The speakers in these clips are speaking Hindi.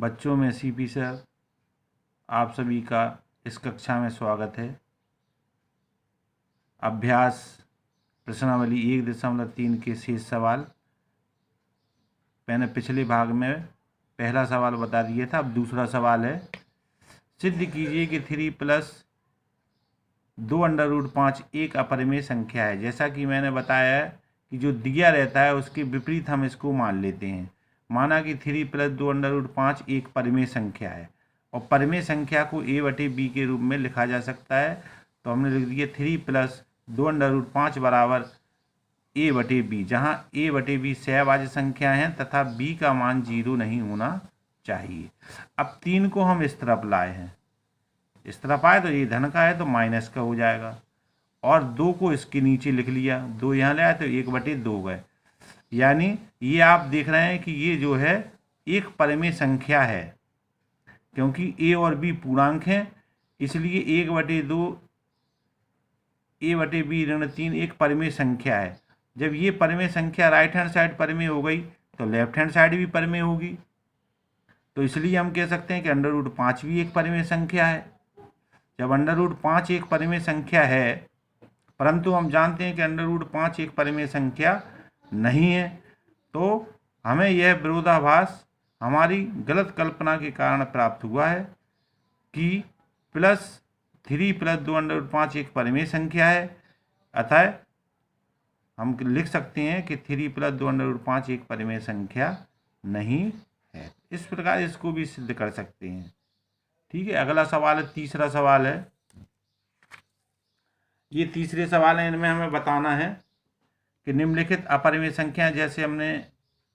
बच्चों में सीपी सर, आप सभी का इस कक्षा में स्वागत है। अभ्यास प्रश्नावली 1.3 के शेष सवाल मैंने पिछले भाग में पहला सवाल बता दिया था। अब दूसरा सवाल है, सिद्ध कीजिए कि 3 + 2√5 एक अपरिमेय संख्या है। जैसा कि मैंने बताया है कि जो दिया रहता है उसके विपरीत हम इसको मान लेते हैं। माना कि 3 + 2√5 एक परिमेय संख्या है और परिमेय संख्या को a/b के रूप में लिखा जा सकता है। तो हमने लिख दिया 3 + 2√5 बराबर a/b, जहाँ a/b सहभाज्य संख्या है तथा b का मान 0 नहीं होना चाहिए। अब 3 को हम इस तरफ लाए हैं, इस तरफ आए तो ये धन का है तो माइनस का हो जाएगा, और 2 को इसके नीचे लिख लिया, 2 यहाँ ले आए तो 1/2 गए। यानी ये आप देख रहे हैं कि ये जो है एक परिमेय संख्या है, क्योंकि a और b पूर्णांक हैं, इसलिए 1/2 a/b ऋण 3 एक परिमेय संख्या है। जब ये परिमेय संख्या राइट हैंड साइड परिमेय हो गई तो लेफ्ट हैंड साइड भी परिमेय होगी। तो इसलिए हम कह सकते हैं कि √5 भी एक परिमेय संख्या है। जब √5 एक परिमेय संख्या है, परंतु हम जानते हैं कि √5 एक परिमेय संख्या नहीं है, तो हमें यह विरोधाभास हमारी गलत कल्पना के कारण प्राप्त हुआ है कि 3 + 2√5 एक परिमेय संख्या है। अतः हम लिख सकते हैं कि 3 + 2√5 एक परिमेय संख्या नहीं है। इस प्रकार इसको भी सिद्ध कर सकते हैं। ठीक है, अगला सवाल है, तीसरा सवाल है। ये तीसरे सवाल है, इनमें हमें बताना है कि निम्नलिखित अपरिमेय संख्याएं, जैसे हमने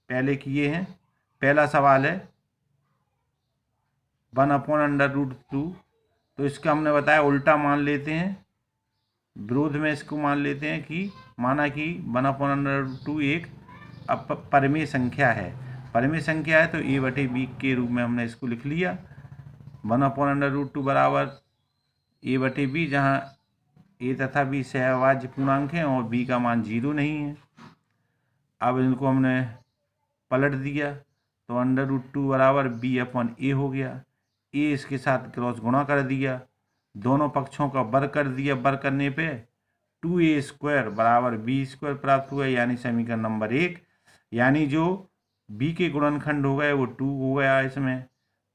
पहले किए हैं। पहला सवाल है 1/√2, तो इसका हमने बताया उल्टा मान लेते हैं, विरोध में इसको मान लेते हैं कि माना कि 1/√2 एक परिमेय संख्या है। परिमेय संख्या है तो a/b के रूप में हमने इसको लिख लिया। 1/√2 बराबर a/b, जहाँ a तथा b सहभाज्य पूर्णांक हैं और b का मान 0 नहीं है। अब इनको हमने पलट दिया तो √2 बराबर b/a हो गया। a इसके साथ क्रॉस गुणा कर दिया, दोनों पक्षों का वर्ग कर दिया, वर्ग करने पे 2a² बराबर b² प्राप्त हुआ, यानी समीकरण नंबर 1। यानी जो b के गुणनखंड हो गए वो 2 हो गया इसमें।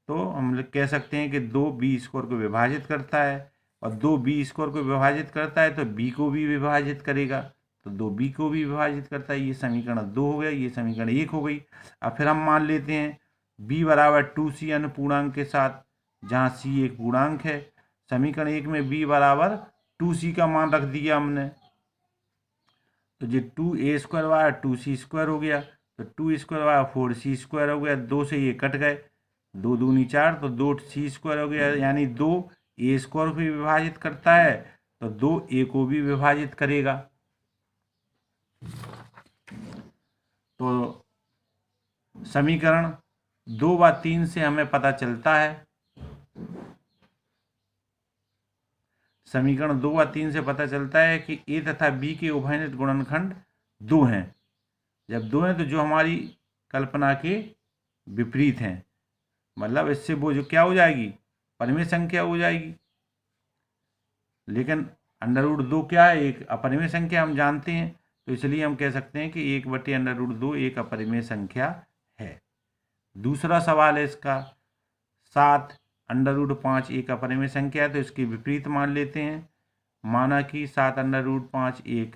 तो हम कह सकते हैं कि 2 b² को विभाजित करता है, और 2 b² को विभाजित करता है तो b को भी विभाजित करेगा, तो 2b को भी विभाजित करता है। ये समीकरण 2 हो गया, ये समीकरण 1 हो गई। अब फिर हम मान लेते हैं b बराबर 2c अन्य पूर्णांक के साथ, जहाँ c एक पूर्णांक है। समीकरण 1 में b बराबर 2c का मान रख दिया हमने, तो ये 2a² बराबर 2c² हो गया, तो 2² बराबर 4c² हो गया। 2 से ये कट गए, 2 दूनी 4, तो 2c² हो गया, यानी 2a² को भी विभाजित करता है तो 2a को भी विभाजित करेगा। तो समीकरण 2 व 3 से हमें पता चलता है, समीकरण 2 व 3 से पता चलता है कि a तथा b के उभयनिष्ठ गुणनखंड 2 हैं। जब 2 हैं तो जो हमारी कल्पना के विपरीत हैं, मतलब इससे वो जो क्या हो जाएगी, परिमेय संख्या हो जाएगी। लेकिन √2 क्या है, एक अपरिमेय संख्या हम जानते हैं, तो इसलिए हम कह सकते हैं कि 1/√2 एक अपरिमेय संख्या है। दूसरा सवाल है इसका 7 √5 एक अपरिमेय संख्या है, तो इसके विपरीत मान लेते हैं। माना कि 7 √5 एक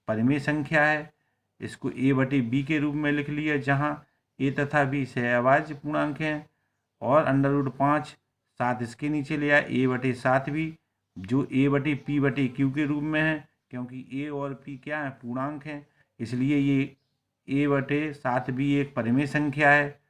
परिमेय संख्या है, इसको a/b के रूप में लिख लिया, जहाँ a तथा b सहभाज्य पूर्णांक हैं, और √5 7 इसके नीचे लिया, a/7 भी, जो a/p/q के रूप में है, क्योंकि a और p क्या है, पूर्णांक हैं, इसलिए ये a/7 भी एक परिमेय संख्या है।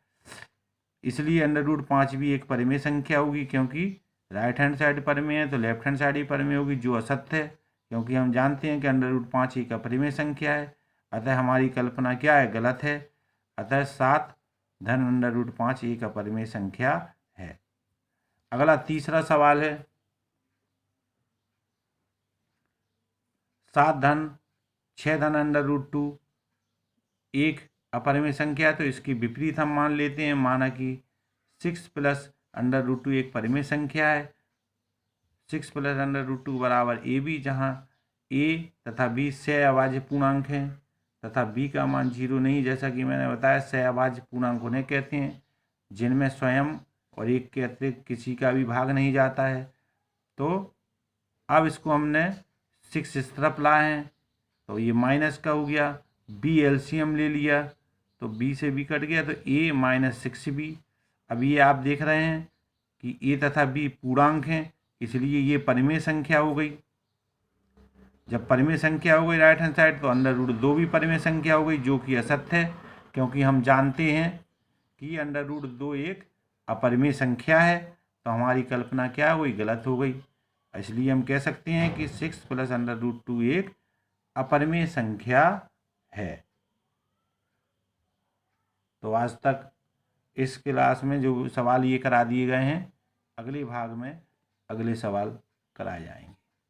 इसलिए √5 भी एक परिमेय संख्या होगी, क्योंकि राइट हैंड साइड परिमेय है तो लेफ्ट हैंड साइड ही परिमेय होगी, जो असत्य है, क्योंकि हम जानते हैं कि √5 एक अपरिमेय संख्या है। अतः हमारी कल्पना क्या है, गलत है। अतः 7 धन √5 एक अपरिमेय संख्या है। अगला तीसरा सवाल है 7 धन 6 धन √2 एक अपरिमेय संख्या है, तो इसकी विपरीत हम मान लेते हैं। माना कि 6 प्लस अंडर रूट 2 एक परिमेय संख्या है। 6 प्लस अंडर रूट 2 बराबर ए बी, जहाँ ए तथा बी सह अभाज्य पूर्णांक हैं तथा बी का मान 0 नहीं, जैसा कि मैंने बताया सह अभाज्य पूर्णांक उन्हें कहते हैं जिनमें स्वयं और एक के अतिरिक्त किसी का भी भाग नहीं जाता है। तो अब इसको हमने 6 इस तरफ लाए हैं तो ये माइनस का हो गया, बी एलसीएम ले लिया तो बी से बी कट गया तो ए माइनस 6b। अब ये आप देख रहे हैं कि ए तथा बी पूर्णांक हैं, इसलिए ये परिमेय संख्या हो गई। जब परिमेय संख्या हो गई राइट हैंड साइड तो अंडर रूट 2 भी परिमेय संख्या हो गई, जो कि असत्य है क्योंकि हम जानते हैं कि अंडर रूट 2 एक अपरिमेय संख्या है। तो हमारी कल्पना क्या हो गई, गलत हो गई। इसलिए हम कह सकते हैं कि 6 प्लस अंडर रूट 2 एक अपरिमेय संख्या है। तो आज तक इस क्लास में जो सवाल ये करा दिए गए हैं, अगले भाग में अगले सवाल कराए जाएंगे।